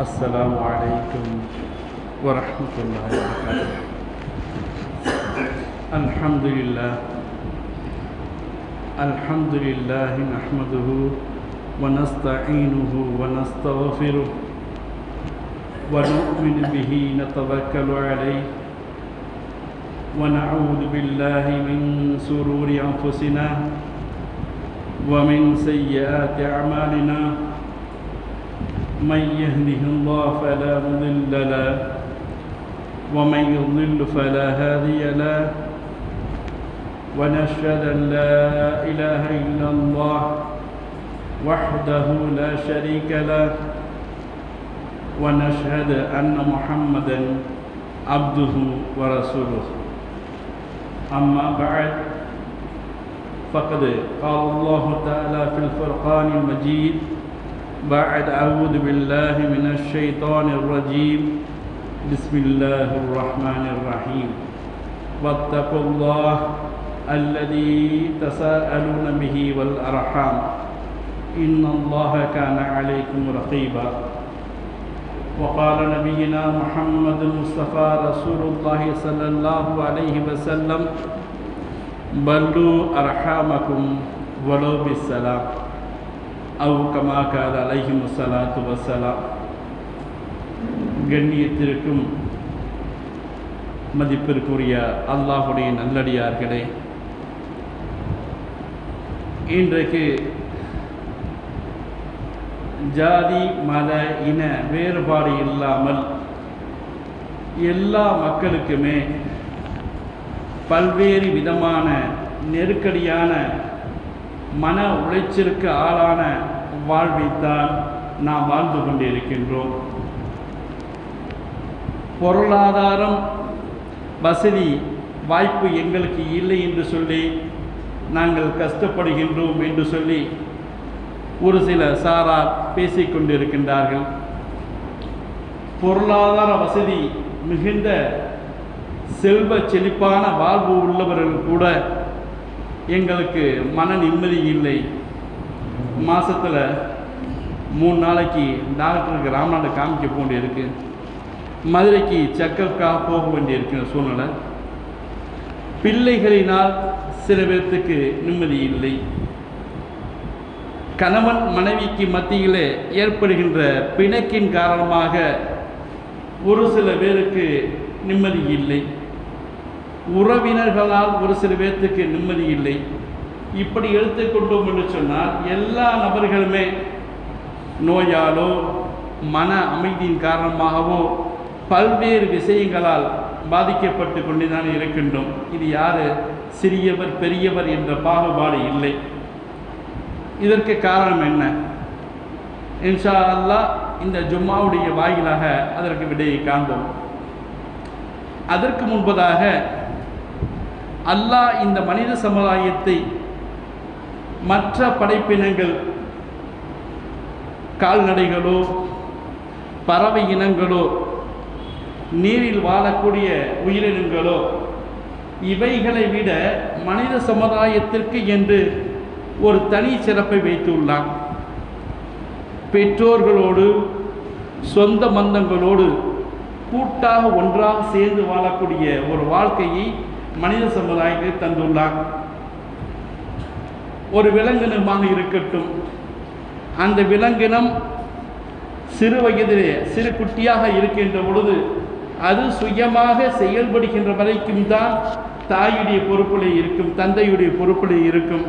السلام عليكم ورحمة الله وبركاته. الحمد لله نحمده ونستعينه ونستغفره ونؤمن به نتوكل عليه ونعوذ بالله من شرور أنفسنا ومن سيئات أعمالنا. من يهده الله فلا مضل له ومن يضلل فلا هادي له ونشهد أن لا إله إلا الله وحده لا شريك له ونشهد أن محمدا عبده ورسوله. أما بعد فقد قال الله تعالى في الفرقان المجيد بعد أعوذ بالله من الشيطان الرجيم بسم الله الرحمن الرحيم واتقوا الله الذي تساءلون به والأرحام إن الله كان عليكم رقيبا. وقال نبينا محمد المصطفى رسول الله صلى الله عليه وسلم بلوا أرحامكم ولو بالسلام أو كما قال عليه الصلاة والسلام. கண்ணியத்திற்கும் மதிப்பிற்குரிய அல்லாஹுடைய நல்லடியார்களே, இன்றைக்கு ஜாதி மத இன வேறுபாடு இல்லாமல் எல்லா மக்களுக்குமே பல்வேறு விதமான நெருக்கடியான மன உளைச்சலுக்கு ஆளான வாழ்வைத்தான் நாம் வாழ்ந்து கொண்டிருக்கின்றோம். பொருளாதாரம் வசதி வாய்ப்பு எங்களுக்கு இல்லை என்று சொல்லி நாங்கள் கஷ்டப்படுகின்றோம் என்று சொல்லி ஒரு சில சாரார் பேசிக்கொண்டிருக்கின்றார்கள். பொருளாதார வசதி மிகுந்த செல்வ செழிப்பான வாழ்வு உள்ளவர்கள் கூட எங்களுக்கு மன நிம்மதி இல்லை, மாதத்தில் 3 நாளைக்கு டாக்டருக்கு ராமநாடு காமிக்க போக வேண்டியிருக்கு, மதுரைக்கு செக்கப்காக போக வேண்டியிருக்கிற சூழ்நிலை, பிள்ளைகளினால் சில பேர்த்துக்கு நிம்மதி இல்லை, கணவன் மனைவிக்கு மத்தியில் ஏற்படுகின்ற பிணக்கின் காரணமாக ஒரு சில பேருக்கு நிம்மதி இல்லை, உறவினர்களால் ஒரு சில பேர்த்துக்கு நிம்மதி இல்லை. இப்படி எடுத்துக்கொண்டோம் என்று சொன்னால் எல்லா நபர்களுமே நோயாலோ மன அமைதியின் காரணமாகவோ பல்வேறு விஷயங்களால் பாதிக்கப்பட்டு கொண்டு தான் இருக்கின்றோம். இது யார் சிறியவர் பெரியவர் என்ற பாகுபாடு இல்லை. இதற்கு காரணம் என்ன? இன்ஷா அல்லாஹ் இந்த ஜும்மாவுடைய வாயிலாக அதற்கு விடையை காண்போம். அதற்கு முன்பதாக அல்லாஹ் இந்த மனித சமுதாயத்தை மற்ற படைப்பினங்கள், கால்நடைகளோ பறவை இனங்களோ நீரில் வாழக்கூடிய உயிரினங்களோ இவைகளை விட மனித சமுதாயத்திற்கு என்று ஒரு தனி சிறப்பை வைத்துள்ளான். பெற்றோர்களோடு சொந்த பந்தங்களோடு கூட்டாக ஒன்றாக சேர்ந்து வாழக்கூடிய ஒரு வாழ்க்கையை மனித சமுதாயத்தை தந்துள்ளான். ஒரு விலங்கினமாக இருக்கட்டும், அந்த விலங்கினம் சிறு வயதிலே சிறு குட்டியாக இருக்கின்ற பொழுது அது சுயமாக செயல்படுகின்ற வரைக்கும் தான் தாயுடைய பொறுப்பில் இருக்கும், தந்தையுடைய பொறுப்பில் இருக்கும்.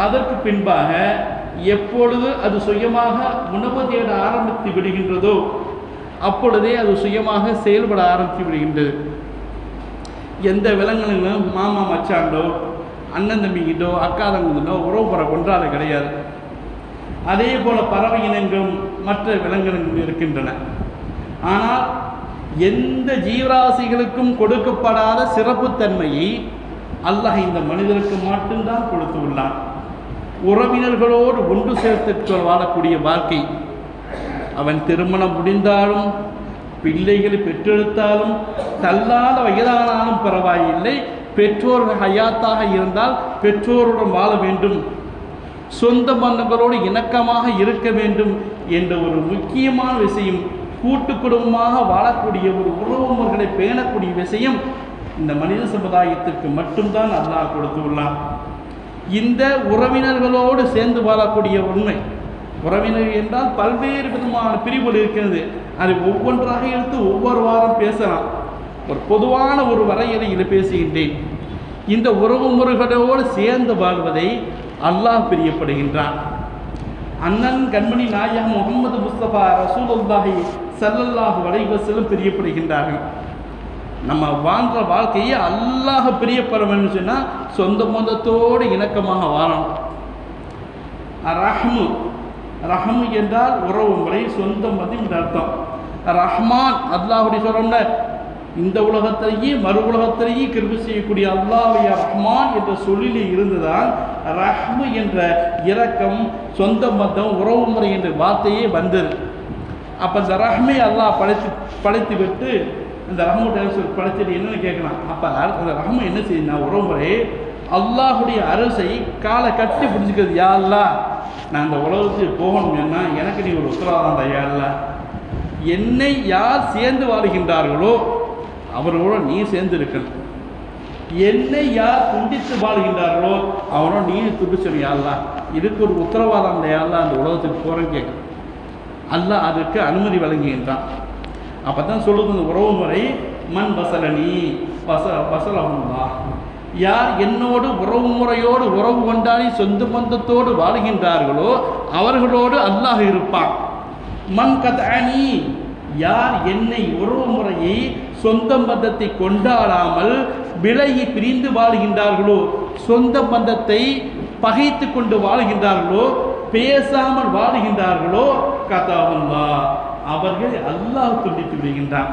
அதற்கு பின்பாக எப்பொழுது அது சுயமாக உணவு தேட ஆரம்பித்து விடுகின்றதோ அப்பொழுதே அது சுயமாக செயல்பட ஆரம்பித்து விடுகின்றது. எந்த விலங்குகளும் மாமா மச்சாண்டோ அண்ணன் தம்பிக்கிட்டோ அக்கா தம்பிக்கிட்டோ உறவு பெற கொன்றால கிடையாது. அதே போல் பறவை இனங்களும் மற்ற விலங்கினங்களும் இருக்கின்றன. ஆனால் எந்த ஜீவராசிகளுக்கும் கொடுக்கப்படாத சிறப்புத்தன்மையை அல்லாஹ் இந்த மனிதருக்கு மட்டும்தான் கொடுத்து உள்ளான். உறவினர்களோடு ஒன்று சேர்த்து வாழக்கூடிய வாழ்க்கை, அவன் திருமணம் முடிந்தாலும் பிள்ளைகளை பெற்றெடுத்தாலும் தள்ளாத வயதானாலும் பரவாயில்லை, பெற்றோர்கள் ஹயாத்தாக இருந்தால் பெற்றோருடன் வாழ வேண்டும். சொந்த பந்தங்களோடு இணக்கமாக இருக்க வேண்டும் என்ற ஒரு முக்கியமான விஷயம், கூட்டு குடும்பமாக வாழக்கூடிய ஒரு உறவு முறைகளை பேணக்கூடிய விஷயம் இந்த மனித சமுதாயத்திற்கு மட்டும்தான் அல்லாஹ் கொடுத்துள்ளான். இந்த உறவினர்களோடு சேர்ந்து வாழக்கூடிய உண்மை, உறவினர் என்றால் பல்வேறு விதமான பிரிவுகள் இருக்கிறது. அதை ஒவ்வொன்றாக எடுத்து ஒவ்வொரு வாரம் பேசலாம். ஒரு பொதுவான ஒரு வரையறையில் பேசுகின்றேன். இந்த உறவு முறைகளோடு சேர்ந்து வாழ்வதை அல்லாஹ் பிரியப்படுகின்றான். அண்ணன் கண்மணி நாயகம் முகமது முஸ்தபா ரசூலுல்லாஹி ஸல்லல்லாஹு அலைஹி வஸல்லம் பிரியப்படுகின்றார்கள். நம்ம வாழ்கிற வாழ்க்கையை அல்லாஹ் பிரியப்படணும்னு சொன்னால் சொந்த பந்தத்தோடு இணக்கமாக வாழணும். ரஹ்மு என்றால் உறவு முறை, சொந்த பந்தம் என்ற அர்த்தம். ரஹ்மான் அல்லாஹுடைய சொல்றோம்ல, இந்த உலகத்திலேயே மறு உலகத்திலேயே கிருபை செய்யக்கூடிய அல்லாஹ்வுடைய ரஹ்மான் என்ற சொல்லிலே இருந்துதான் ரஹ்மு என்ற இரக்கம், சொந்த பந்தம், உறவு முறை என்ற வார்த்தையே வந்தது. அப்போ இந்த ரஹ்மை அல்லாஹ் படைத்து விட்டு இந்த ரஹ்மு படைச்சிட்டு என்னன்னு கேட்கலாம். அப்போ அந்த ரஹ்மு என்ன செய்யுதுன்னா, உறவு முறை அல்லாஹுடைய அரசை காலை கட்டி பிடிச்சிக்கிறது. யா அல்லாஹ், நான் இந்த உலகத்துக்கு போகணும் என்ன எனக்கு நீ ஒரு உத்தரவாதம் தான். யா அல்லாஹ், என்னை யார் சேர்ந்து வாழ்கின்றார்களோ அவர்களோட நீ சேர்ந்து இருக்கணும். என்னை யார் துண்டித்து வாழ்கின்றார்களோ அவனோட நீ துண்டிச்சு. யா அல்லாஹ், இதுக்கு ஒரு உத்தரவாதம் தான். யா அல்லாஹ், அந்த உலகத்துக்கு போகிறேன்னு கேட்க அல்லாஹ் அதற்கு அனுமதி வழங்குகின்றான். அப்போ தான் சொல்லுது இந்த உறவு முறை, மண் வசலனி வசலா, யார் என்னோடு உறவு முறையோடு உறவு கொண்டாடி சொந்த பந்தத்தோடு வாழ்கின்றார்களோ அவர்களோடு அல்லாஹ் இருப்பான். மண் கதஅனி, யார் என்னை உறவு முறையை சொந்த பந்தத்தை கொண்டாடாமல் விலகி பிரிந்து வாழ்கின்றார்களோ, சொந்த பந்தத்தை பகைத்து கொண்டு வாழ்கின்றார்களோ, பேசாமல் வாழ்கின்றார்களோ, கதாவுல்லா, அவர்கள் அல்லாஹ் துண்டித்து விடுகின்றான்.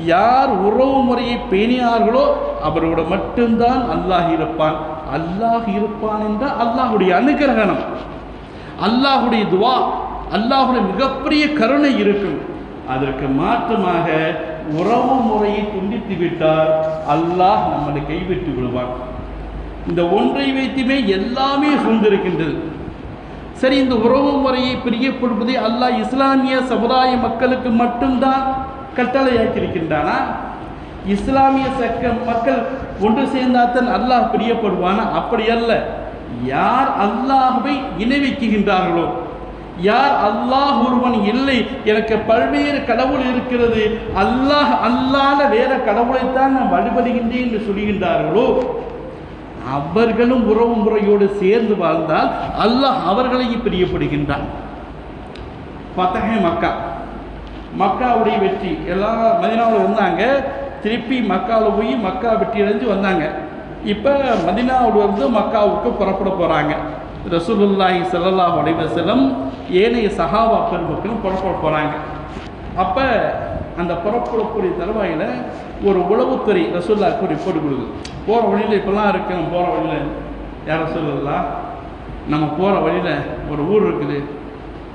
யார் உறவு முறையை பேணினார்களோ அவரோட மட்டும்தான் அல்லாஹ் இருப்பான். அல்லாஹ் இருப்பான் என்றால் அல்லாஹுடைய அனுகிரகணம், அல்லாஹுடைய துவா, அல்லாஹுடைய மிகப்பெரிய கருணை இருக்கும். அதற்கு மாற்றமாக உறவு முறையை துண்டித்து விட்டால் அல்லாஹ் நம்மளை கைவிட்டு விடுவான். இந்த ஒன்றை வைத்துமே எல்லாமே சூழ்ந்திருக்கின்றது. சரி, இந்த உறவு முறையை பிரியப்படுவதை அல்லாஹ் இஸ்லாமிய சமுதாய மக்களுக்கு மட்டும்தான் கட்டளையாக்கியிருக்கின்றானா? இஸ்லாமிய மக்கள் ஒன்று சேர்ந்தால்தான் அல்லாஹ் பிரியப்படுவானா? அப்படி அல்ல. யார் அல்லாஹ்வை இணை வைக்கின்றார்களோ, யார் அல்லாஹ் ஒருவன் இல்லை, எனக்கு பல்வேறு கடவுள் இருக்கிறது, அல்லாஹ் அல்லாத வேற கடவுளைத்தான் நான் வழிபடுகின்றேன் என்று சொல்கின்றார்களோ அவர்களும் உறவு முறையோடு சேர்ந்து வாழ்ந்தால் அல்லாஹ் அவர்களையும் பிரியப்படுகின்றான். ஃபத்ஹ் மக்காவுடைய வெற்றி, எல்லாம் மதீனாவில் இருந்தாங்க, திருப்பி மக்காவில் போய் மக்கா வெற்றி அடைஞ்சு வந்தாங்க. இப்போ மதீனாவில் வந்து மக்காவுக்கு புறப்பட போகிறாங்க. ரசூலுல்லாஹி ஸல்லல்லாஹு அலைஹி வஸல்லம் ஏனைய சஹாபா பெருமக்களும் புறப்பட போகிறாங்க. அப்போ அந்த புறப்படக்கூடிய தருவாயில் ஒரு உளவுத்துறை ரசூலுல்லாஹ்க்கு ஒரு ரிப்போர்ட் கொடுக்குது. போகிற வழியில் இப்போல்லாம் இருக்கு, நம்ம போகிற வழியில் யார் ரசூலுல்லாஹ், நம்ம போகிற வழியில் ஒரு ஊர் இருக்குது,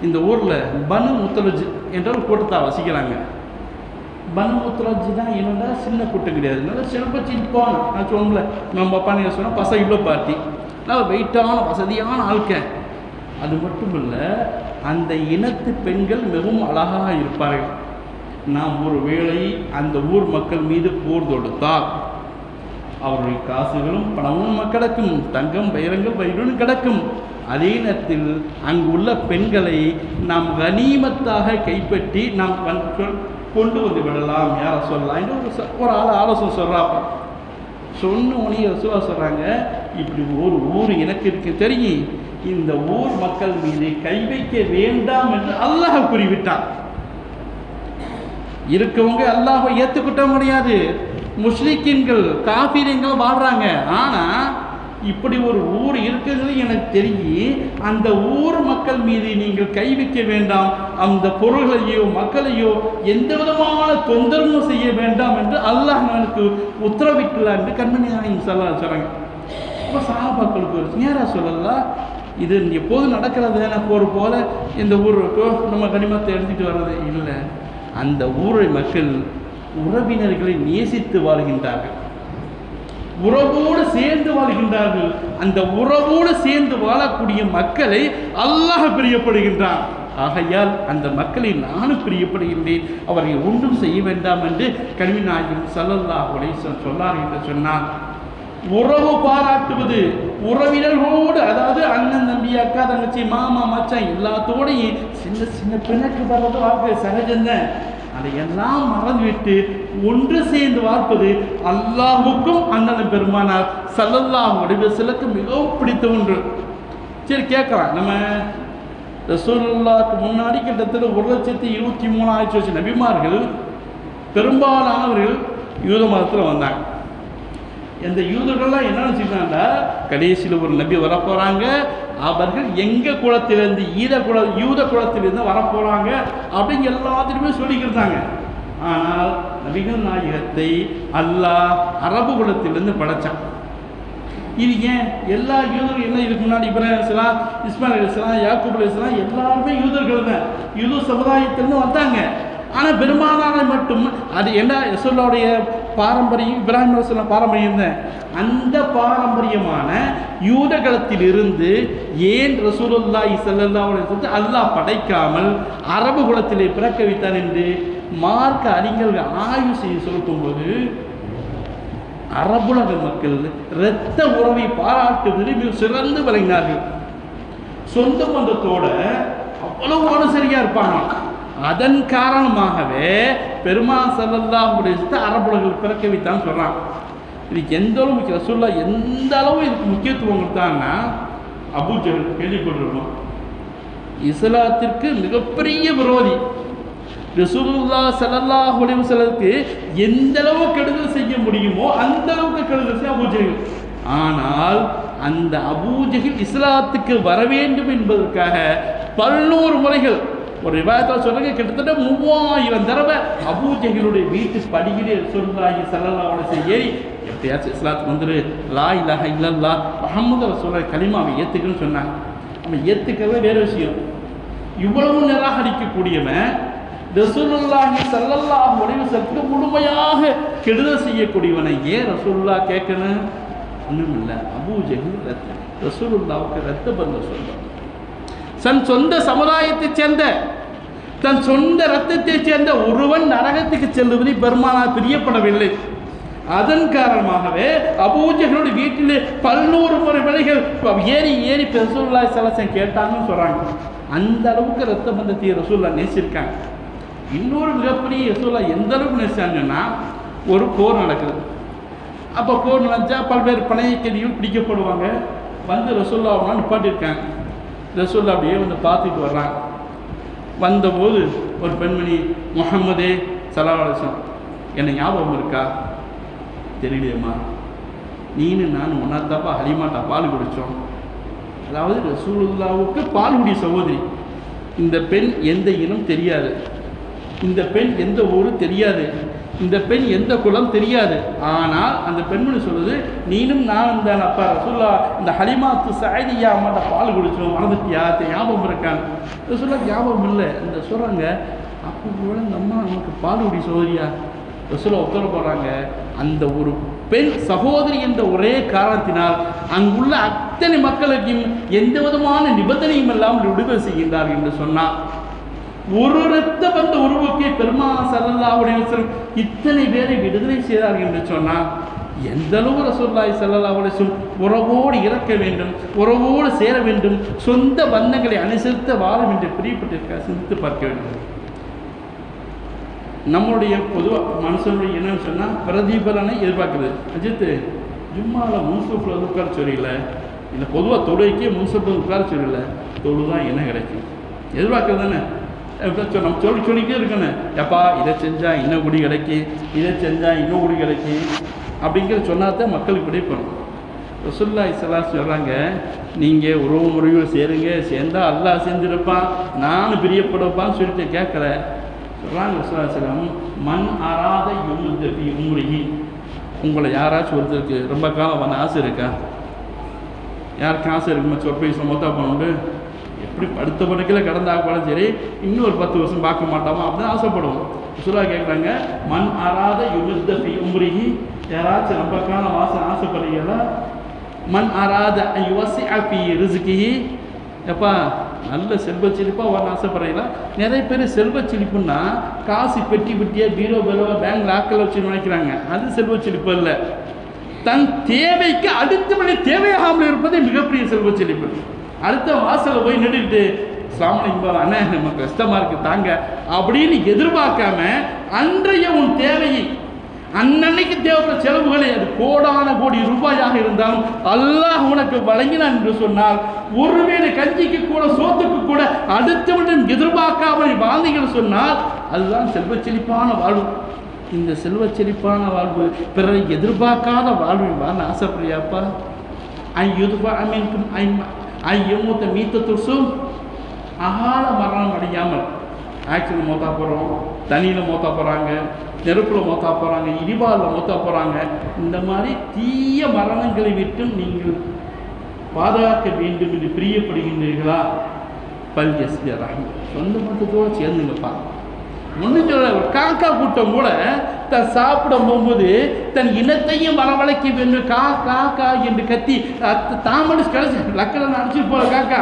இந்த ஊரில் பனு முத்தலஜ் என்ற ஒரு கூட்டத்தை வசிக்கிறாங்க. பனு முத்தலஜ் தான் என்னென்னா சின்ன கூட்டம் கிடையாது, நல்லா சிறப்பு சின்பான். நான் சொன்னல நம்ம அப்பா நீங்கள் சொன்னால் பசங்க இவ்வளோ பார்ட்டி, நல்லா வெயிட்டான வசதியான ஆட்க. அது மட்டும் இல்லை, அந்த இனத்து பெண்கள் மிகவும் அழகாக இருப்பார்கள். நாம் ஒரு வேளை அந்த ஊர் மக்கள் மீது போர் தொடுத்தால் அவருடைய காசுகளும் பணமும் கிடக்கும், தங்கம் வைரங்கள் வயிறும் கிடக்கும். அதே நேரத்தில் அங்கு உள்ள பெண்களை நாம் கனிமத்தாக கைப்பற்றி நாம் கொண்டு வந்து விடலாம். யாரை சொல்லலாம் என்று ஒரு ஆள் ஆலோசனை சொல்கிறாப்ப. சொன்ன உடனே ரசூலா சொல்கிறாங்க, இப்படி ஒரு ஊர் எனக்கு இருக்கு தெரியும், இந்த ஊர் மக்கள் மீது கை வைக்க வேண்டாம் என்று அல்லாஹ் குறிவிட்டான். இருக்கவங்க அல்லாஹை ஏற்றுக்கிட்ட முடியாது, முஸ்லிம்கள் காஃபிர்கள் வாழ்கிறாங்க. ஆனால் இப்படி ஒரு ஊர் இருக்கிறது எனக்கு தெரியும், அந்த ஊர் மக்கள் மீது நீங்கள் கை வைக்க வேண்டாம், அந்த பொருள்களையோ மக்களையோ எந்த விதமான தொந்தரவும் செய்ய வேண்டாம் என்று அல்லாஹ் எனக்கு உத்தரவிட்டுள்ளார் என்று கண்மணி நாயகம் சொல்கிறாங்க. இப்போ சஹாபாக்களுக்கு நேராக சொல்லலாம், இது எப்போது நடக்கிறது தானே, போர் போல இந்த ஊருக்கோ நம்ம கனிமத்தை எடுத்துகிட்டு வர்றது இல்லை. அந்த ஊரை மக்கள் உறவினர்களை நேசித்து வாழ்கின்றார்கள். உறவோடு சேர்ந்து வாழ்கின்றார்கள். அந்த உறவோடு சேர்ந்து வாழக்கூடிய மக்களை அல்லாஹ் பிரியப்படுகின்றான். ஆகையால் அந்த மக்களை நானும் பிரியப்படுகின்றேன், அவர்கள் ஒன்றும் செய்ய வேண்டாம் என்று கல்வி நாயகம் ஸல்லல்லாஹு அலைஹி வஸல்லம் சொன்னார் என்று சொன்னார். உறவு பாராட்டுவது, உறவினர்களோடு, அதாவது அண்ணன் தம்பி அக்கா தங்கச்சி மாமா மச்சான் எல்லாத்தோடையும் சின்ன சின்ன பிணக்கு வர்றது வாழ்க்கை சகஜம்தான். அதையெல்லாம் மறந்துவிட்டு ஒன்று சேர்ந்து வாழ்ப்பது அல்லாஹுக்கும் அண்ணன் பெருமானார் ஸல்லல்லாஹு அலைஹி வஸல்லம் மிகவும் பிடித்த ஒன்று. சரி, கேட்கலாம், நம்ம ரசூலுல்லாஹ்க்கு முன்னாடி கிட்டத்தட்ட 1,23,000 வருஷம் நபிமார்கள் பெரும்பாலானவர்கள் யூத மதத்தில் வந்தாங்க. இந்த யூதர்கள்லாம் என்ன நினச்சிக்கிட்டாங்கன்னா, கடைசியில் ஒரு நபி வரப்போகிறாங்க, அவர்கள் எங்கள் குலத்திலேருந்து யூத குலத்திலேருந்து வரப்போகிறாங்க அப்படின்னு எல்லாத்திலுமே சொல்லிக்கிட்டாங்க. ஆனால் நபிகள் நாயகத்தை அல்லாஹ் அரபு குலத்திலேருந்து படைச்சான். இது ஏன்? எல்லா யூதர்கள் என்ன, இதுக்கு முன்னாடி இப்ராஹிம் அலைஹிஸ்ஸலாம், இஸ்மாயில் அலைஹிஸ்ஸலாம், யாக்கூப் அலைஹிஸ்ஸலாம் எல்லாருமே யூதர்கள் தான், யூத சமுதாயத்திலேருந்து வந்தாங்க. ஆனால் பெருமானாரை மட்டும், அது என்ன ரசூலுல்லாஹ்வுடைய பாரம்பரியம், இப்ராஹிம் அலைஹிஸ்ஸலாம் பாரம்பரியம் தான். அந்த பாரம்பரியமான யூதகுலத்திலிருந்து ஏன் ரசூலுல்லாஹி ஸல்லல்லாஹு அலைஹி வஸல்லம் அல்லாஹ் படைக்காமல் அரபு குலத்திலே பிறக்க வைத்தான் என்று மார்க்க அறிஞர்கள் ஆய்வு செய்து சொல்லும்போது, அரபுலக மக்கள் இரத்த உறவை பாராட்டுவதில் மிக சிறந்து விளங்கினார்கள். சொந்த பந்தத்தோட அவ்வளவு அனுசரியா இருப்பாங்க. அதன் காரணமாகவே பெருமாள் ஸல்லல்லாஹு அலைஹி வஸல்லம் அரபுலர்கள் பிறக்க வைத்தான்னு சொல்றாங்க. இதுக்கு எந்த அளவு ரசூலுல்லாஹ் எந்த அளவு இதுக்கு முக்கியத்துவம் கொடுத்தாங்கன்னா, அபூ ஜஹல் கேள்விப்பட்டிருக்கோம், இஸ்லாத்திற்கு மிகப்பெரிய விரோதி. ரசூலுல்லாஹ் ஸல்லல்லாஹு அலைஹி வஸல்லமுக்கு எந்த அளவு கெடுதல் செய்ய முடியுமோ அந்த அளவுக்கு கெடுதல் செய்ய அபூ ஜஹல். ஆனால் அந்த அபூ ஜஹல் இஸ்லாத்துக்கு வர வேண்டும் என்பதற்காக 11 முறைகள், ஒரு ரிவாயத்தில் சொல்றாங்க, கிட்டத்தட்ட 3000 தடவை அபூ ஜஹலுடைய வீட்டு படியிலே ரசூலுல்லாஹி ஸல்லல்லாஹு அலைஹி வஸல்லம் ஏறி எப்படியாச்சும் இஸ்லாத்துக்கு வந்துரு, லா இலாஹ இல்லல்லாஹ் முஹம்மது ரசூலுல்லாஹ் கலிமாவை ஏற்றுக்குன்னு சொன்னாங்க. அவன் ஏற்றுக்கவே வேறு விஷயம். இவ்வளவு நிராகரிக்கக்கூடியவன் ரசூலுல்லாஹி ஸல்லல்லாஹு அலைஹி வஸல்லம் முழுமையாக கெடுதல் செய்யக்கூடியவனை ஏன் ரசூலுல்லாஹ் கேட்கணும்? ஒன்றும் இல்லை, அபூ ஜஹல் ரசூலுல்லாஹ்வுக்கு ரத்த பந்தம் சொல்றான். தன் சொந்த சமுதாயத்தைச் சேர்ந்த, தன் சொந்த ரத்தத்தைச் சேர்ந்த ஒருவன் நரகத்துக்கு செல்லுவதை பெருமானார் பிரியப்படவில்லை. அதன் காரணமாகவே அபூ ஜஹலுடைய வீட்டிலே 11 முறை விலைகள் ஏறி ஏறி ரசூலுல்லாஹி ஸல்லல்லாஹு அலைஹி வஸல்லம் கேட்டாங்கன்னு சொல்றாங்க. அந்த அளவுக்கு ரத்த பந்தத்தை ரசூலுல்லாஹ் நேசிச்சிருக்காங்க. இன்னொரு மிகப்பெரிய ரசூலுல்லாஹ் எந்த அளவுக்கு நேசிச்சாங்கன்னா, ஒரு போர் நடக்குது. அப்போ போர் நடந்தா பல்வேறு பழைய கைதிகள் பிடிக்கப்படுவாங்க. வந்து ரசூலுல்லாஹ் நிப்பாட்டியிருக்காங்க. ரசூலுல்லாஹ் அப்படியே வந்து பார்த்துட்டு வர்றாங்க. வந்தபோது ஒரு பெண்மணி, முஹம்மதே ஸல்லல்லாஹு அலைஹி வஸல்லம், என்னை ஞாபகம் இருக்கா? தெரியலையம்மா, நீனு நான் ஒன்னாத்தாப்பா ஹலீமாட்டா பால் குடித்தோம். அதாவது ரசூலுல்லாஹ்வுக்கு பால்குடி சகோதரி. இந்த பெண் எந்த இனம் தெரியாது, இந்த பெண் எந்த ஊர் தெரியாது, இந்த பெண் எந்த குலம் தெரியாது. ஆனால் அந்த பெண்மணி சொல்லுது, நீனும் நானும் தான் அப்பா ரசூலுல்லாஹ் இந்த ஹலிமாத்து சஅதியா அம்மாட்ட பால் குடித்தோம், மறந்துட்டியா? ஞாபகம் இருக்கான்னு. ரசூலுல்லாஹ் ஞாபகம் இல்லை. இந்த சொல்கிறாங்க, அப்போ கூட இந்த அம்மா நமக்கு பால்குடி சகோதரியா? ரசூலுல்லாஹ் உத்தரவு போடுறாங்க, அந்த ஒரு பெண் சகோதரி என்ற ஒரே காரணத்தினால் அங்குள்ள அத்தனை மக்களுக்கும் எந்த விதமான நிபந்தனையும் இல்லாமல் விடுதலை செய்கின்றார்கள் என்று சொன்னார். ஒரு இரத்த பந்த உருவுக்கே பெருமானார் ஸல்லல்லாஹு அலைஹி வஸல்லம் இத்தனை பேரை விடுதலை செய்தார்கள் என்று சொன்னார். எந்த அளவு ரசூலுல்லாஹி ஸல்லல்லாஹு அலைஹி வஸல்லம் உறவோடு இறக்க வேண்டும், உறவோடு சேர வேண்டும், சொந்த பந்தங்களை அனுசரித்து வாழ வேண்டும் பிரியப்பட்டிருக்க சிந்தித்து பார்க்க வேண்டும். நம்மளுடைய பொதுவாக மனுஷனுடைய என்னன்னு சொன்னால் பிரதிபலனை எதிர்பார்க்குறது. அஜித்து ஜும்மாவில் முன்சூப்பில் உட்கார சொல்லியில்ல, இல்லை பொதுவாக தொழுகைக்கே முன்சூப்பில் உட்கார சொல்லியில்ல, தொழுதான் என்ன கிடைக்கும் எதிர்பார்க்குறது தானே. நம்ம சொல்லிக்கிட்டே இருக்கணும், எப்பா இதை செஞ்சால் இன்னும் குடி கிடைக்கும், இதை செஞ்சால் இன்னும் குடி கிடைக்கும் அப்படிங்கிறத சொன்னால் தான் மக்களுக்கு கிடைப்பணும். ரசூலுல்லாஹி ஸல்லல்லாஹு அலைஹி வஸல்லம் சொல்கிறாங்க, நீங்கள் உறவு முறைகள் சேருங்க, சேர்ந்தால் அல்லாஹ் செஞ்சிருப்பான், நானும் பிரியப்படுப்பான்னு சொல்லிட்டு கேட்குற சொல்கிறாங்க. ரசூலுல்லாஹி ஸல்லல்லாஹு அலைஹி வஸல்லம், மண் அராத யுமுத்தபி உம்ரிஹி, உங்களை யாராச்சும் ஒருத்தருக்கு ரொம்ப காலம் வந்த ஆசை இருக்கா? யாருக்கு ஆசை இருக்குமா? சொற்பை மொத்தா பண்ணுண்டு எப்படி படுத்த படுக்கையில் கடந்தாலும் சரி இன்னும் ஒரு 10 வருஷம் பார்க்க மாட்டோமா அப்படின்னு ஆசைப்படுவோம். ரசூலுல்லாஹ் கேட்குறாங்க, மண் அராத யுமுத்தபி உம்ரிஹி, யாராச்சும் நமக்கான வாசம் ஆசைப்படுறீங்களா? மன் அராத யுவஸிஅ ஃபீ ரிஸ்கிஹி, எப்பா நல்ல செல்வ செழிப்பாக வரணும் ஆசைப்படுறீங்களா? நிறைய பேர் செல்வ செழிப்புன்னா காசு பெட்டி பெட்டியாக பீரோ பீரோவாக பேங்க் லாக்கில் வச்சு நினைக்கிறாங்க. அது செல்வ செழிப்பு இல்லை. தன் தேவைக்கு அடுத்தபடி தேவையாகாமல் இருப்பதே மிகப்பெரிய செல்வ செழிப்பு. அடுத்த வாசலில் போய் நின்றுட்டு சாமலிங்கம் அண்ணே நமக்கு கஷ்டமாக இருக்குது தாங்க அப்படின்னு எதிர்பார்க்காம அன்றைய உன் தேவையை அன்னன்னைக்கு தேவைப்பட்ட செலவுகளை அது கோடான கோடி ரூபாயாக இருந்தாலும் அல்லாஹ் உனக்கு வழங்கினான் என்று சொன்னால், ஒருவேளை கஞ்சிக்கு கூட சோத்துக்கு கூட அடுத்தவனிடம் எதிர்பார்க்காமல் வாழ்ந்தீர்கள் சொன்னால் அதுதான் செல்வ செழிப்பான வாழ்வு. இந்த செல்வ செழிப்பான வாழ்வு பிறரை எதிர்பார்க்காத வாழ்வு வாழ ஆசைப்படுறியாப்பா? ஐயமூத்த மீத்த துசும் அகால மரணம் அடையாமல் ஆக்சிடென்ட் மோத்தா போகிறோம், தண்ணியில் மோத்தா போகிறாங்க, நெருப்பில் மோத்தா போகிறாங்க, இடிபாலில் மோத்தா போகிறாங்க. இந்த மாதிரி தீய மரணங்களை விட்டும் நீங்கள் பாதுகாக்க வேண்டும் என்று பிரியப்படுகின்றீர்களா? பல்யஸ்ய ரஹம், சொந்த மதத்தோடு சேர்ந்துங்கப்பா. ஒன்றும் சொல்ல, ஒரு காக்கா கூட்டம் கூட தன் சாப்பிட போகும்போது தன் இனத்தையும் வரவழைக்க வேண்டும். காக்கா என்று கத்தி தாமடி கடைசி லக்கணம் அடிச்சுட்டு போகிற காக்கா,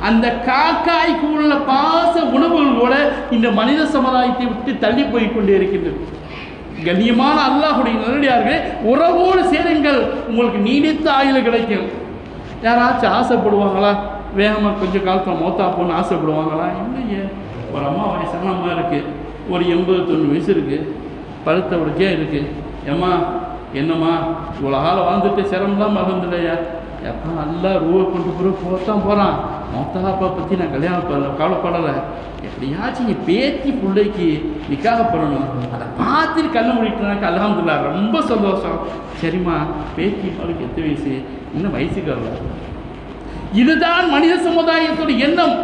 அந்த காக்காய்க்கு உள்ள பாச உணவுகளோட இந்த மனித சமுதாயத்தை விட்டு தள்ளி போய் கொண்டே இருக்கின்றது. கண்ணியமான அல்லாஹுடைய நல்லடியார்களே, உறவோடு சேருங்கள், உங்களுக்கு நீடித்த ஆயுள் கிடைக்கும். யாராச்சும் ஆசைப்படுவாங்களா? வேகமாக கொஞ்சம் காலத்தில் மௌத்தா போன்னு ஆசைப்படுவாங்களா? இல்லையே. ஒரு அம்மா வயசான அம்மா இருக்குது, ஒரு 89 வயசு இருக்குது, பழுத்த உடச்சே இருக்குது. ஏம்மா என்னம்மா இவ்வளோ காலம் வாழ்ந்துட்டு சிரமம்லாம் மறந்துலையா? எப்போ நல்லா ரூபா கொண்டு போத்தான் போகிறான். மொத்தாப்பா பற்றி நான் கல்யாணம் கவலைப்படலை. எப்படியாச்சும் நீ பேத்தி பிள்ளைக்கு நிக்காக பண்ணணும், அதை பார்த்துட்டு கண்ணை முடிக்கிட்டாக்க அல்ஹம்துலில்லாஹ் ரொம்ப சந்தோஷம். சரிம்மா பேத்தி அவளுக்கு எத்தனை வயசு? இன்னும் வயசுக்கு வரல. இதுதான் மனித சமுதாயத்துடைய எண்ணம்.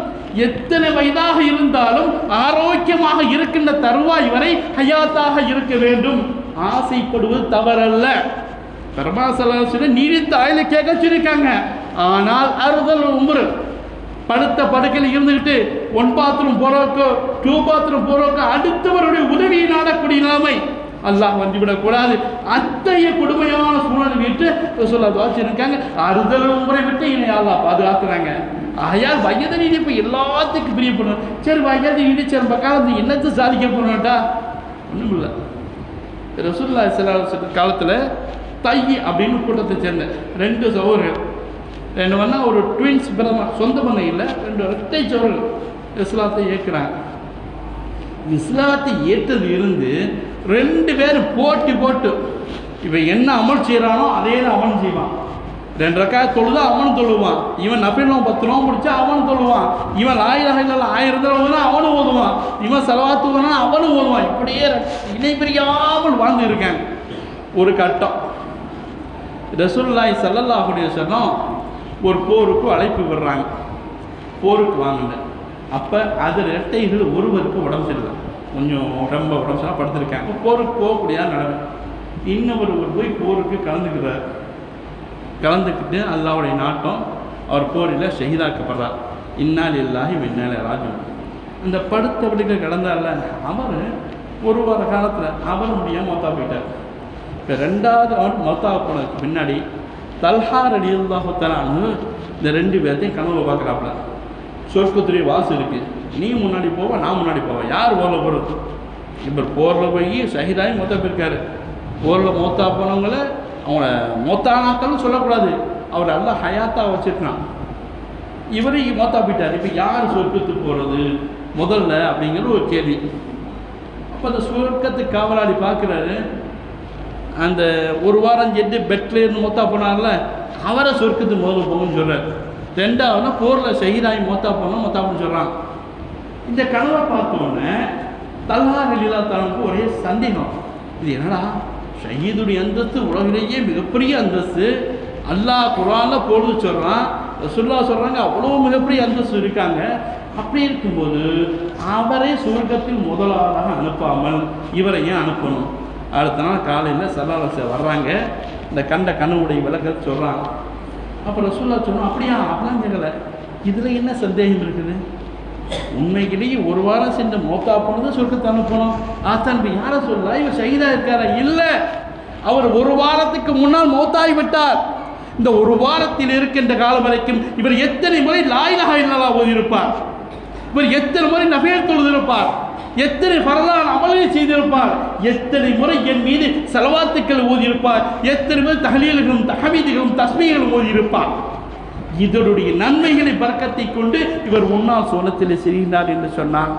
எத்தனை வயதாக இருந்தாலும் ஆரோக்கியமாக இருக்கின்ற தருவாய் வரை ஹயாத்தாக இருக்க வேண்டும். ஆசைப்படுவது தவறல்ல. பெருமாசல நீடித்த ஆயுளை கேட்க சொல்லியிருக்காங்க. ஆனால் அறுதல் உம்ரு, படுத்த படுக்கையில் இருந்துக்கிட்டு 1 பாத்ரூம் போகிறோக்கோ 2 பாத்ரூம் போகிறோக்கோ அடுத்தவருடைய உதவியை நாடக்கூடிய நிலைமை அல்லாஹ் வந்துவிடக்கூடாது. அத்தகைய கொடுமையான சூழ்நிலை விட்டு சொல்ல வச்சுருக்காங்க. அறுதல் உம்ரை விட்டு என்னை அல்லாஹ் பாதுகாக்கிறாங்க. ஆயால் வயது நீடிப்பு எல்லாத்துக்கும் பிரியப்படணும். சரி வயது நீடிச்ச காலத்து என்னத்தை சாதிக்க போகணும்ட்டா ஒன்றும் இல்லை. ரசூலுல்லாஹி ஸல்லல்லாஹு அலைஹி வஸல்லம் காலத்தில் தையி அப்படின்னு கூட்டத்தை சேர்ந்த 2 சகோதரர்கள், 2 வேணா ஒரு ட்வின்ஸ் பிரதமர், சொந்த பண்ண இல்லை, 2 இரட்டை சகோதரர்கள் இஸ்லாத்தை ஏற்கிறாங்க. இஸ்லாத்தை ஏற்றது இருந்து 2 பேரும் போட்டு இப்போ என்ன அமல் செய்கிறானோ அதே தான் அவன் செய்வான். 2 ரக்காத் தொழுதா அவன் தொழுவான். இவன் நபிலும் 10 ரூபா முடிச்சா அவன் தொழுவான். இவன் லா இலாஹ இல்லல்லாஹ் 1000 தடவை அவனும் ஓதுவான். இவன் ஸலவாத்து ஓதுனா அவனும் ஓதுவான். இப்படியே இணை பிரியாமல் வாழ்ந்து இருக்காங்க. ஒரு கட்டம் ரசூலுல்லாஹி ஸல்லல்லாஹு அலைஹி வஸல்லம் ஒரு போருக்கு அழைப்பு விடுறாங்க. போருக்கு வாங்கின அப்போ அது இரட்டைகள் ஒருவருக்கு உடம்பு சரியில்லை, கொஞ்சம் ரொம்ப உடம்பு சரியாக படுத்திருக்காங்க. போருக்கு போகக்கூடிய நிலைமை. இன்னொரு போய் போருக்கு கலந்துக்கிட்டு அல்லாஹ்வுடைய நாட்டம் அவர் போரில் ஷஹீதாக்கப்படுறார். இன்னா லில்லாஹி வ இன்னா இலைஹி ராஜிஊன். அந்த படுத்தவர்களுக்கு கடந்தால அவர் 1 வார காலத்தில் அவர் முடியாமல் மௌத்தா போயிட்டார். இப்போ 2வது அவன் மௌத்தா போனதுக்கு பின்னாடி தல்ஹா ரலியல்லாஹு தஆலா அன்ஹு இந்த 2 பேர்த்தையும் கனவு பார்க்குறாப்புல. சொர்க்கத்துடைய வாசு இருக்குது, நீ முன்னாடி போவ நான் முன்னாடி போவேன், யார் போரில் போகிறது? இப்போ போரில் போய் ஷஹீதாகி மௌத்தா போயிருக்காரு. போரில் மௌத்தா போனவங்களை அவங்கள மௌத்தானாக்கள் சொல்லக்கூடாது, அவர் எல்லாம் ஹயாத்தாக வச்சுருக்கான். இவரு மௌத்தா போயிட்டார். இப்போ யார் சொர்க்கத்துக்கு போகிறது முதல்ல அப்படிங்கிற ஒரு கேள்வி. அப்போ அந்த சொர்க்கத்துக்கு காவலாளி பார்க்குறாரு. அந்த 1 வாரம் சென்று பெட்டில் இருந்து மௌத்தா போனார்ல, அவரை சொர்க்கத்துக்கு முதல்ல போகணும்னு சொல்கிறார். 2வது போரில் ஷஹீதாகி மௌத்தா போகணும்னு சொல்கிறான். இந்த கனவை பார்த்தோன்னே தல்ஹா ரலியல்லாஹு தஆலாவுக்கு ஒரே சந்தேகம். இது என்னடா, ஷஹீதுடைய அந்தஸ்து உலகிலேயே மிகப்பெரிய அந்தஸ்து, அல்லாஹ் குர்ஆனில் போடுது சொல்கிறான், ரசூலுல்லாஹ் சொல்கிறாங்க அவ்வளோ மிகப்பெரிய அந்தஸ்து இருக்காங்க. அப்படி இருக்கும்போது அவரே சுவர்க்கத்தில் முதலாவதாக அனுப்பாமல் இவரை ஏன் அனுப்பணும்? அடுத்த நாள் காலையில் ஸல்லல்லாஹு வர்றாங்க. இந்த கனவுடைய விளக்கத்தை சொல்கிறாங்க. அப்போ ரசூலுல்லாஹ் சொன்னோம், அப்படியா அப்படிலாம் கேட்கல, இதில் என்ன சந்தேகம் இருக்குது? உண்மைக்கிலேயே 1 வாரம் சென்று மௌத்தா போனது சொர்க்கத்தை அனுப்பணும். ஆத்தான் இப்போ யாரை சொல்லலாம், இவர் ஷஹீதாக இருக்காரா? இல்லை, அவர் ஒரு வாரத்துக்கு முன்னால் மௌத்தாகிவிட்டார். இந்த ஒரு வாரத்தில் இருக்கின்ற காலம் வரைக்கும் இவர் எத்தனை முறை லா இலாஹா இல்லல்லாஹ் ஓதியிருப்பார், இவர் எத்தனை முறை நஃபில் தொழுதிருப்பார், எத்தனை ஃபர்லான அமல்களை செய்திருப்பார், எத்தனை முறை என் மீது ஸலவாத்துக்கள் ஓதியிருப்பார், எத்தனை முறை தஹ்லீல்களும் தஹ்மீதுகளும் தஸ்பீஹ்களும் ஓதியிருப்பார். இதனுடைய நன்மைகளை பரக்கத்தை கொண்டு இவர் முன்னால் சோனத்தில் செல்கின்றார் என்று சொன்னார்.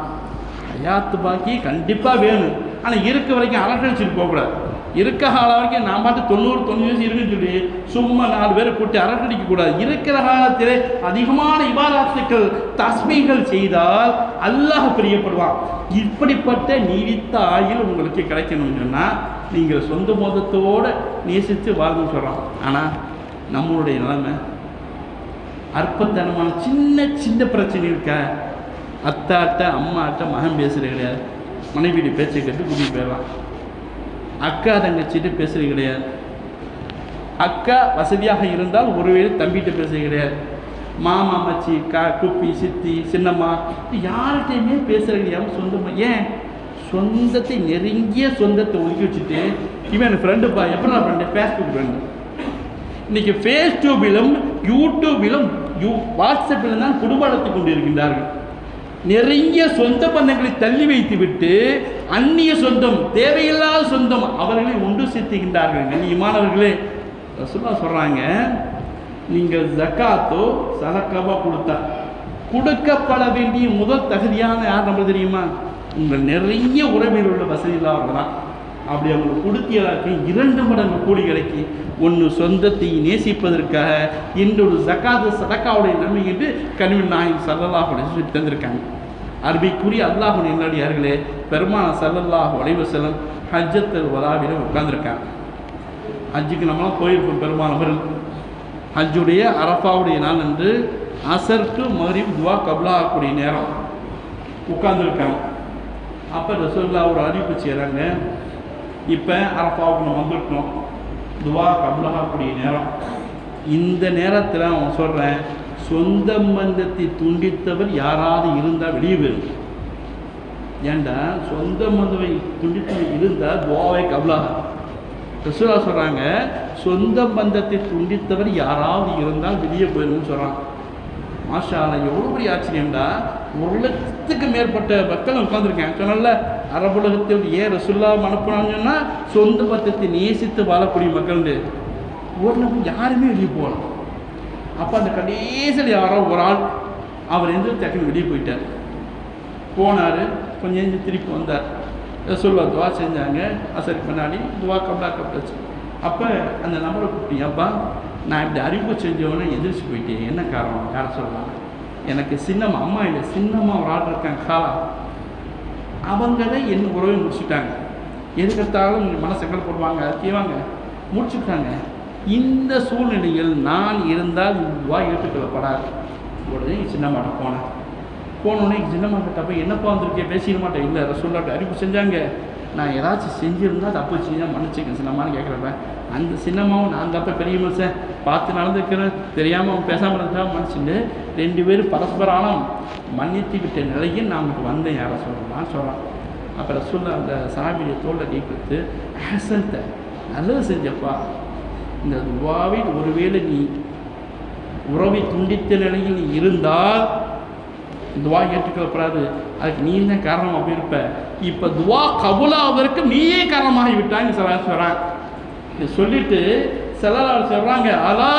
ஹயாத்து பாக்கி கண்டிப்பாக வேணும். ஆனால் இருக்க வரைக்கும் அரட்டடிச்சுட்டு போகக்கூடாது. இருக்க காலம் வரைக்கும் நான் பாட்டு 90 இருக்குன்னு சொல்லி சும்மா 4 பேரை கூட்டி அரட்டடிக்கக்கூடாது. இருக்கிற காலத்திலே அதிகமான இபாதத்துக்கள் தஸ்மீகள் செய்தால் அல்லாஹ் பிரியப்படுவான். இப்படிப்பட்ட நீடித்த ஆயுள் உங்களுக்கு கிடைக்கணும்னு சொன்னால் நீங்கள் சொந்த மதத்தோடு நேசித்து வாழ்ந்து சொல்கிறோம். ஆனால் நம்மளுடைய நிலைமை அற்பத்தனமான சின்ன பிரச்சனை இருக்க, அத்தாட்ட அம்மாட்ட மகன் பேசுகிறது கிடையாது, மனைவியுடைய பேச்சை கேட்டு கூட்டிகிட்டு போயிடலாம். அக்கா தங்கச்சிட்டு பேசுகிறது கிடையாது, அக்கா வசதியாக இருந்தால் ஒருவேளை தம்பிகிட்ட பேசுகிறது கிடையாது, மாமா மச்சி குப்பி சித்தி சின்னம்மா யார்கிட்டையுமே பேசுகிறது கிடையாது. சொந்தமாக ஏன் சொந்தத்தை நெருங்கிய சொந்தத்தை ஒதுக்கி வச்சுட்டு இவன் எனக்கு ஃப்ரெண்டுப்பா, எப்படி நான் ஃப்ரெண்டு, ஃபேஸ்புக் ஃப்ரெண்டு. இன்றைக்கி ஃபேஸ்புக்கிலும் யூடியூபிலும் வாட்ஸ்அப்பிலும் தான் குடும்ப நடத்தி கொண்டு இருக்கின்றார்கள். நெருங்கிய சொந்த பந்தங்களை தள்ளி வைத்து விட்டு அந்நிய சொந்தம், தேவையில்லாத சொந்தம் அவர்களை ஒன்று சேர்த்துகின்றார்கள். கண்ணியமானவர்களே, ரசூலுல்லாஹ் சொல்கிறாங்க, நீங்கள் ஜக்காத்தோ சதக்காவோ கொடுக்கப்பட வேண்டிய முதல் தகுதியான யார் நம்ம தெரியுமா? உங்கள் நிறைய உறவில் உள்ள வசதி இல்லாதவர்கள் தான். அப்படி அவங்களுக்கு கொடுத்தியலாக்கி 2 மடங்கு கூலி கிடைக்கி, ஒன்று சொந்தத்தை நேசிப்பதற்காக, இன்னொரு ஜக்காத்து சதக்காவுடைய நன்மை என்று கனிமன் நாயகம் ஸல்லல்லாஹு அலைஹி வஸல்லம் தந்திருக்காங்க. அரபிக்குரிய அல்லாஹ்வுடைய நல்லடியார்களே, பெருமானார் ஸல்லல்லாஹு அலைஹி வஸல்லம் ஹஜ்ஜத்துல் வதாவில் உட்கார்ந்துருக்காங்க. ஹஜ்ஜுக்கு நம்மளாம் போயிருப்போம். பெருமானவர் ஹஜ்ஜுடைய அரஃபாவுடைய நாள் என்று அசர் டு மக்ரிப் துவா கப்லா ஆகக்கூடிய நேரம் உட்கார்ந்துருக்காங்க. அப்போ ரசூலுல்லாஹ் ஒரு அறிவிப்பு செய்கிறாங்க, இப்போ அரஃபாவுக்கு நம்ம வந்துருக்கணும், துவா கபுலாகக்கூடிய நேரம். இந்த நேரத்தில் அவன் சொல்கிறேன், சொந்த பந்தத்தை துண்டித்தவர் யாராவது இருந்தால் வெளியே போயிடும். ஏண்டா சொந்த பந்தவை துண்டித்தவர் இருந்தால் துவாவை கபுலாக. ரசூலுல்லாஹ் சொல்கிறாங்க, சொந்த பந்தத்தை துண்டித்தவர் யாராவது இருந்தால் வெளியே போயிடும்னு சொல்கிறான். மாஷா அல்லாஹ், எவ்வளோ பெரிய ஆச்சரியம்டா. 1 லட்சத்துக்கு மேற்பட்ட மக்கள் உட்காந்துருக்கேன். சொன்னால அரபுலகத்தில் ஏன் ரசூலுல்லாஹ் அனுப்புனான்னு சொன்னால் சொந்த பந்தத்தை நேசித்து வாழக்கூடிய மக்கள் ஒரு யாருமே வெளியே போகலாம். அப்போ அந்த கடைசியில் யாரோ ஒரு ஆள் அவர் எந்த டக்குன்னு வெளியே போயிட்டார். போனார், கொஞ்சம் திருப்பி வந்தார். ரசூலுல்லாஹ் துவா செஞ்சாங்க. அசருக்கு முன்னாடி துவா கப்லா கப்டாச்சு. அப்போ அந்த நம்பரை கூப்பிட்டீங்க, அப்பா நான் இப்படி அறிவிப்பு செஞ்சவொன்னே எதிர்த்து போயிட்டேன், என்ன காரணம், யாரை சொல்லலாம்? எனக்கு சின்னம்மா, அம்மா இல்லை சின்னம்மா ஒரு ஆள் இருக்காங்க காலா, அவங்க தான் என்ன உறவை முடிச்சுட்டாங்க. எதுக்கெடுத்தாலும் மனசங்கள் போடுவாங்க, செய்வாங்க, முடிச்சுட்டாங்க. இந்த சூழ்நிலையில் நான் இருந்தால் இதுவா ஏற்றுக்கொள்ளப்படாது. உடனே சின்னம்மாட்ட போனோடனே சின்னம்மா கிட்ட போய் என்னப்பா வந்திருக்கேன், பேசிட மாட்டேன். இல்லை ரசூலுல்லாஹ் அறிவிப்பு செஞ்சாங்க, நான் ஏதாச்சும் செஞ்சுருந்தால் தப்பு செஞ்சால் மன்னிச்சுக்கேன் சின்னம்மான்னு கேட்குறப்ப, அந்த சின்னம்மாவும் நான் தப்ப பெரிய மனுஷன் பார்த்து நடந்துக்கிறேன், தெரியாமல் அவன் பேசாமல் இருந்தா மன்னிச்சுட்டு 2 பேரும் பரஸ்பரம் மன்னித்து விட்ட நிலையில் நான் உங்களுக்கு வந்தேன், யாரை சொல்லலாம்னு சொல்கிறான். அப்போ ரசூலுல்லாஹ் அந்த சஹாபியை தோளில் கை கொடுத்து, ஹசன்ட்ட நல்லது செஞ்சப்பா, இந்த துவாவில் ஒருவேளை நீ உறவை துண்டித்த நிலையில் நீ இருந்தால் துவா ஏற்றுக்கொள்ளப்படாது, அதுக்கு நீ தான் காரணம் அப்படி இருப்ப. இப்போ துவா கபுலாவதற்கு நீயே காரணமாகி விட்டான்னு சொல்கிறான். இதை சொல்லிட்டு ஸல்லல்லாஹு சொல்கிறாங்க, அலா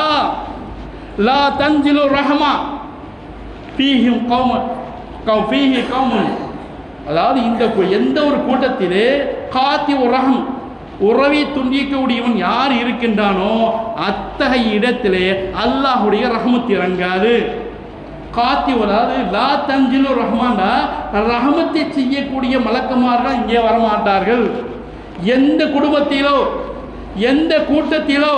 லா தன்ஜிலு ரஹ்மா ஃபீஹிம் கௌமுன், அதாவது இந்த எந்த ஒரு கூட்டத்திலே காத்தி ரஹம் உறவை துண்டிக்கக்கூடியவன் யார் இருக்கின்றானோ அத்தகைய இடத்திலே அல்லாஹுடைய ரஹ்மத் இறங்காது. காத்தி, அதாவது லா தன்ஜிலு ரஹ்மான்டா ரஹமத்தை செய்யக்கூடிய மலக்குமார்கள் இங்கே வரமாட்டார்கள். எந்த குடும்பத்திலோ, எந்த கூட்டத்திலோ,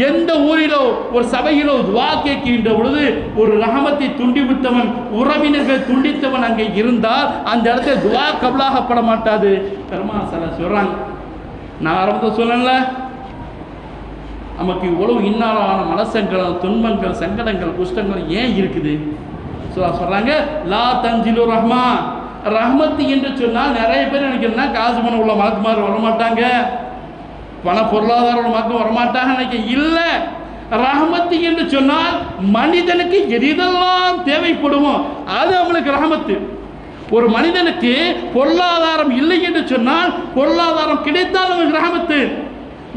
எந்த ஊரிலோ, ஒரு சபையிலோ துவா கேட்கின்ற பொழுது ஒரு ரஹமத்தை துண்டிவிட்டவன், உறவினர்கள் துண்டித்தவன் அங்கே இருந்தால் அந்த இடத்துல துவா கபுலாகப்பட மாட்டாது. பெருமானார் ஸல்லல்லாஹு சொல்கிறாங்க, நான் ஆரம்பத்தில் சொன்னேன்ல, நமக்கு இவ்வளவு இன்னாலான மனசங்கள், துன்பங்கள், சங்கடங்கள், குஷ்டங்கள் ஏன் இருக்குது? சொல்கிறாங்க, லா தன்ஜிலு ரஹ்மா, ரஹ்மத்து என்று சொன்னால் நிறைய பேர் நினைக்கிறேன்னா காசு பணம் உள்ள மலக்குமார் வரமாட்டாங்க. பண பொருளாதார மக்கள் வரமாட்டாங்க நினைக்க இல்லை. ரஹமத்து என்று சொன்னால் மனிதனுக்கு எதெல்லாம் தேவைப்படுமோ அது அவனுக்கு ரஹமத்து. ஒரு மனிதனுக்கு பொருளாதாரம் இல்லை என்று சொன்னால் பொருளாதாரம் கிடைத்தால் அவனுக்கு ரஹமத்து.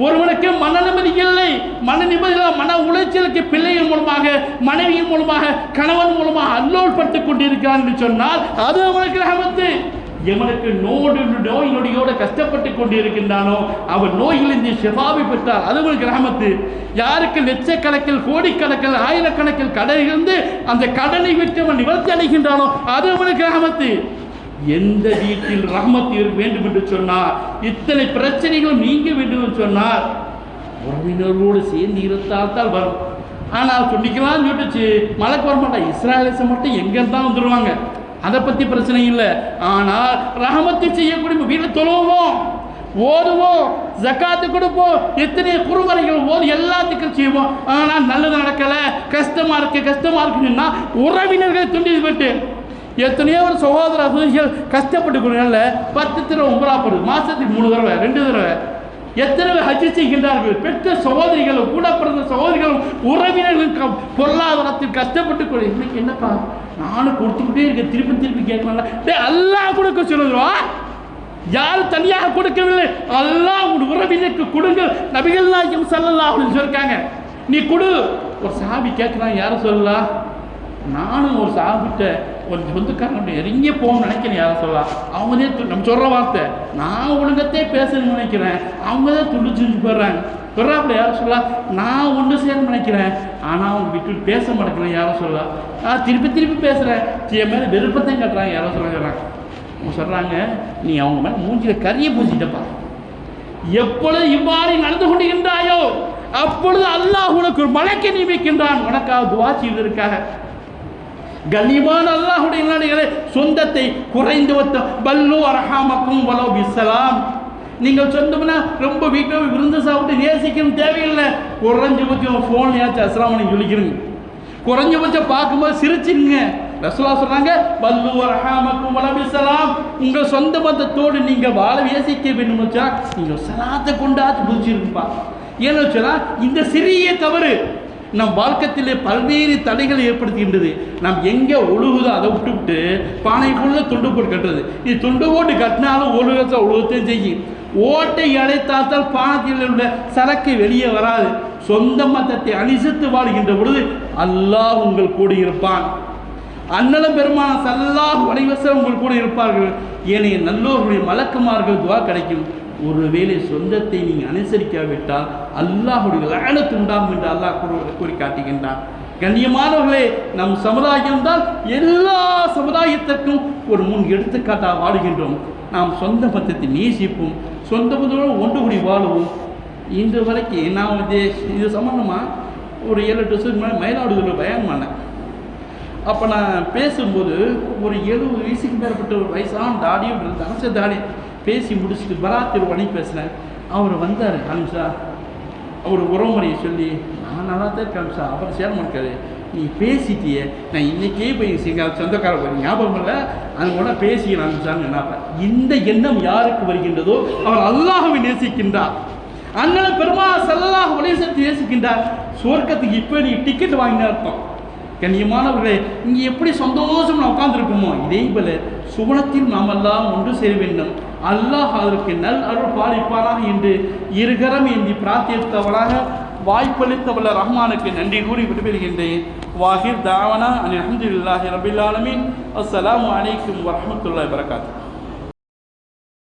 ஒருவனுக்கு மன நிம்மதி இல்லை, மன நிம்மதியில் மன உளைச்சலுக்கு பிள்ளைகள் மூலமாக, மனைவியின் மூலமாக, கணவன் மூலமாக அல்லோல் பட்டுக் கொண்டிருக்கிறான் என்று சொன்னால் அது அவனுக்கு ரஹமத்து. எவனுக்கு நோய் நொடியோடு கஷ்டப்பட்டு கொண்டிருக்கின்றானோ அவன் நோய்களிலிருந்து ஷிஃபாவை பெற்றால் அது அவனுக்கு ரஹமத்து. யாருக்கு லட்சக்கணக்கில் கோடிக்கணக்கில் ஆயிரக்கணக்கில் கடன் இருந்து அந்த கடனை விட்டு அவன் நிவர்த்தி அடைகின்றானோ அது அவனுக்கு ரஹமத்து. எந்த வீட்டில் ரஹமத் வேண்டும் என்று சொன்னார், இத்தனை பிரச்சனைகளும் நீங்க வேண்டும் என்று சொன்னார் உறவினரோடு சேர்ந்து இருந்தால் தான் வரும். ஆனால் சொல்லிக்கலாம் சொல்லிச்சு மலைக்கு வர மாட்டான். இஸ்ராயலிசம் மட்டும் எங்க இருந்தாலும் வந்துடுவாங்க, அதை பற்றி பிரச்சனை இல்லை. ஆனால் ரஹமத்து செய்யக்கூடிய வீட்டில் தொழுவோம், ஓதுவோம், ஜக்காத்து கொடுப்போம், எத்தனை குறுவரைகள் ஓது எல்லாத்துக்கும் செய்வோம். ஆனால் நல்லது நடக்கலை, கஷ்டமாக இருக்குன்னா உறவினர்களை துண்டிப்பட்டு எத்தனையோ ஒரு சகோதர சகோதரிகள் கஷ்டப்பட்டு கொடுக்கல 10 தடவை உம்ரா போடுது, மாதத்துக்கு 3 தடவை 2 தடவை எத்தனை ஹஜ் செய்கின்றார்கள். பெற்ற சகோதரிகளும் கூட பிறந்த சகோதரிகளும் உறவினர்களும் பொருளாதாரத்தில் கஷ்டப்பட்டு கொடு. இன்னைக்கு என்னப்பா நானும் கொடுத்துக்கிட்டே இருக்கேன், திருப்பி கேட்கலாம். அல்லாஹ் கொடுக்க சொல்லுவா, யாரும் தனியாக கொடுக்கவில்லை, அல்லாஹ் உறவினருக்கு கொடுங்க. நபிகள் நாயகம் ஸல்லல்லாஹு அலைஹி வஸல்லம் சொல்லிருக்காங்க, நீ கொடு. ஒரு சஹாபி கேட்கலாம், யாரும் சொல்லலாம், நானும் ஒரு சாப்பிட்ட ஒரு சொந்தக்காரன் இறங்கிய போகணும்னு நினைக்கிறேன், யாரும் சொல்லலாம். அவங்கதே நம்ம சொல்கிற வார்த்தை நான் ஒழுங்கத்தே பேசணும்னு நினைக்கிறேன், அவங்க தான் துடிச்சு போடுறாங்க. சொல்கிறாப்புல யாரும் சொல்லலாம், நான் ஒன்று சேரணும்னு நினைக்கிறேன், ஆனால் அவங்க விட்டு பேச மாட்டேங்கிறேன், யாரும் சொல்லலாம். நான் திருப்பி பேசுகிறேன், என் மேலே விருப்பத்தையும் கட்டுறாங்க, யாரும் சொல்கிறாங்க. அவங்க சொல்கிறாங்க, நீ அவங்க மேலே மூஞ்சியில் கறியை பூசிட்டப்பா. எப்பொழுது இவ்வாறு நடந்து கொண்டிருக்கின்றாயோ அப்பொழுது அல்லாஹ் உனக்கு ஒரு மலக்கை நியமிக்கின்றான், உனக்காக துஆ செய்வதற்காக. கண்ணியமான அல்லாஹ்வுடைய நல்லடிகளே, சொந்தத்தை குறைந்து வைத்த பல்லு அரஹாமக்கும் வலோ பிஸ்ஸலாம். நீங்கள் சொந்தம்னா ரொம்ப வீட்டில் விருந்து சாப்பிட்டு நேசிக்கணும் தேவையில்லை. குறைஞ்சபட்சம் ஃபோன்லையாச்சும் அஸ்ஸலாமு அலைக்கும் சொல்லிக்கிறீங்க, குறைஞ்சபட்சம் பார்க்கும்போது சிரிச்சிருங்க. ரசூலுல்லாஹ் சொல்றாங்க, பல்லு அரஹாமக்கும் வலோ பிஸ்ஸலாம். உங்கள் சொந்த பந்தத்தோடு நீங்கள் வாழ நேசிக்க வேண்டும் வச்சா நீங்கள் சலாத்தை கொண்டாச்சு புதிச்சிருப்பா. ஏன்னு வச்சா இந்த சிறிய தவறு நம் வாழ்க்கத்திலே பல்வேறு தடைகளை ஏற்படுத்துகின்றது. நாம் எங்கே ஒழுகுதோ அதை விட்டுவிட்டு பானை போல துண்டு போட்டு கட்டுறது. இது துண்டு போட்டு கட்டினாலும் ஒழுகத்தையும் செய்யும். ஓட்டை அடைத்தால் பானத்தில் உள்ள சரக்கு வெளியே வராது. சொந்த மதத்தை அனுசரித்து வாழ்கின்ற பொழுது அல்லாஹ் உங்கள் கூட இருப்பான். அண்ணலம் பெருமான ஸல்லல்லாஹு அலைஹி வஸல்லம் உங்கள் கூட இருப்பார்கள். ஏனைய நல்லோர்களுடைய மலக்குமார்கள் துஆ கிடைக்கும். ஒருவேளை சொந்தத்தை நீங்கள் அனுசரிக்காவிட்டால் அல்லாஹுடைய லஅனத் உண்டாகும் என்று அல்லாஹ் கூறி காட்டுகின்றான். கண்ணியமானவர்களே, நம் சமுதாயம் தான் எல்லா சமுதாயத்திற்கும் ஒரு முன் எடுத்துக்காட்டாக வாழுகின்றோம். நாம் சொந்த பந்தத்தை நேசிப்போம், சொந்த பந்தத்தோடு ஒன்று கூடி வாழுவோம். இன்று வரைக்கும் நான் இது சம்பந்தமாக ஒரு 7-8 வருஷத்துக்கு முன்னாடி மயிலாடுதுறையில் பயணம் பண்ணேன். அப்போ நான் பேசும்போது ஒரு 70 வயசுக்கு மேற்பட்ட ஒரு வயசான தாடியும் தனச தாடி பேசி முடிச்சுட்டு பராத்தில் வணி பேசுகிறேன். அவர் வந்தார் காமிஷா, அவர் உறவுமுறையை சொல்லி நான் நல்லா தான் காமிஷா, அவர் சேர மாட்டாரு, நீ பேசிட்டியே, நான் இன்றைக்கே போய் சொந்தக்கார போய் ஞாபகம் இல்லை, அது கூட பேசி காமிச்சான்னு நினைப்பேன். இந்த எண்ணம் யாருக்கு வருகின்றதோ அவர் அல்லாஹ்வை நேசிக்கின்றார். அண்ணன் பெருமா ஸல்லல்லாஹு அலைஹி வஸல்லம் நேசிக்கின்றார். சுவர்க்கத்துக்கு இப்போ நீ டிக்கெட் வாங்கின அர்த்தம். கண்ணியமானவர்களே, இங்கே எப்படி சந்தோஷம் நான் உட்கார்ந்துருக்குமோ இதே போல சுவனத்தில் நாம் எல்லாம் ஒன்று சேர வேண்டும். அல்லாஹ் அதற்கு நல் அருள் பாலிப்பாராக என்று இருகரம் ஏந்தி பிரார்த்தித்தவராக வாய்ப்பளித்தவல்ல ரஹ்மானுக்கு நன்றி கூறி விடுபெறுகின்றேன். வாஹிர் தாவனா அல்ஹம்துலில்லாஹி ரபில் ஆலமீன். அஸ்ஸலாமு அலைக்கும் வரஹ்மத்துல்லாஹி வபரகாத்துஹு.